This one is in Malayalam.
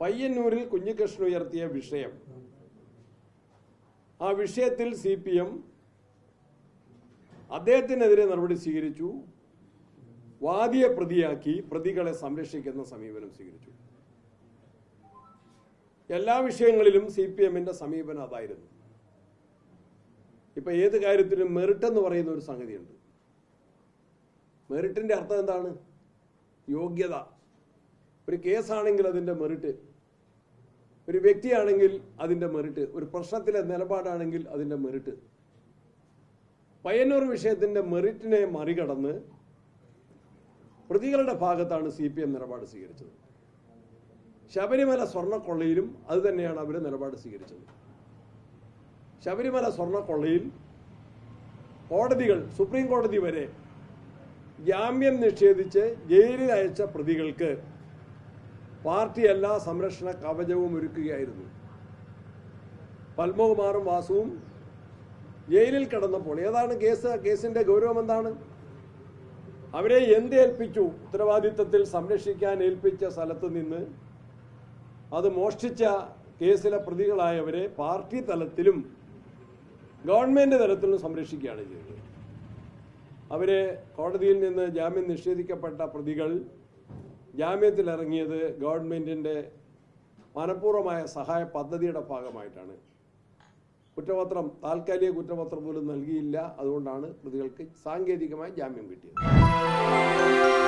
പയ്യന്നൂരിൽ കുഞ്ഞികൃഷ്ണൻ ഉയർത്തിയ വിഷയം, ആ വിഷയത്തിൽ CPM അദ്ദേഹത്തിനെതിരെ നടപടി സ്വീകരിച്ചു. വാദിയെ പ്രതിയാക്കി പ്രതികളെ സംരക്ഷിക്കുന്ന സമീപനം സ്വീകരിച്ചു. എല്ലാ വിഷയങ്ങളിലും CPMന്റെ സമീപനം അതായിരുന്നു. ഇപ്പൊ ഏത് കാര്യത്തിനും മെറിറ്റ് എന്ന് പറയുന്ന ഒരു സംഗതിയുണ്ട്. മെറിറ്റിന്റെ അർത്ഥം എന്താണ്? യോഗ്യത. ഒരു കേസാണെങ്കിൽ അതിന്റെ മെറിറ്റ്, ഒരു വ്യക്തിയാണെങ്കിൽ അതിന്റെ മെറിറ്റ്, ഒരു പ്രശ്നത്തിലെ നിലപാടാണെങ്കിൽ അതിന്റെ മെറിറ്റ്. പയ്യന്നൂർ വിഷയത്തിന്റെ മെറിറ്റിനെ മറികടന്ന് പ്രതികളുടെ ഭാഗത്താണ് CPM നിലപാട് സ്വീകരിച്ചത്. ശബരിമല സ്വർണ്ണക്കൊള്ളയിലും അത് തന്നെയാണ് അവർ നിലപാട് സ്വീകരിച്ചത്. ശബരിമല സ്വർണ്ണക്കൊള്ളയിൽ കോടതികൾ, സുപ്രീം കോടതി വരെ ജാമ്യം നിഷേധിച്ച് ജയിലിൽ അയച്ച പ്രതികൾക്ക് പാർട്ടി എല്ലാ സംരക്ഷണ കവചവും ഒരുക്കുകയായിരുന്നു. പത്മകുമാറും വാസുവും ജയിലിൽ കിടന്നപ്പോൾ ഏതാണ് കേസിന്റെ ഗൗരവം എന്താണ്? അവരെ ഏൽപ്പിച്ചു? ഉത്തരവാദിത്തത്തിൽ സംരക്ഷിക്കാൻ ഏൽപ്പിച്ച സ്ഥലത്ത് നിന്ന് അത് മോഷ്ടിച്ച കേസിലെ പ്രതികളായവരെ പാർട്ടി തലത്തിലും ഗവൺമെന്റ് തലത്തിലും സംരക്ഷിക്കുകയാണ് ചെയ്തത്. അവരെ കോടതിയിൽ നിന്ന് ജാമ്യം നിഷേധിക്കപ്പെട്ട പ്രതികൾ ജാമ്യത്തിലിറങ്ങിയത് ഗവൺമെന്റിന്റെ മനഃപൂർവമായ സഹായ പദ്ധതിയുടെ ഭാഗമായിട്ടാണ്. കുറ്റപത്രം, താൽക്കാലിക കുറ്റപത്രം പോലും നൽകിയില്ല. അതുകൊണ്ടാണ് പ്രതികൾക്ക് സാങ്കേതികമായി ജാമ്യം കിട്ടിയത്.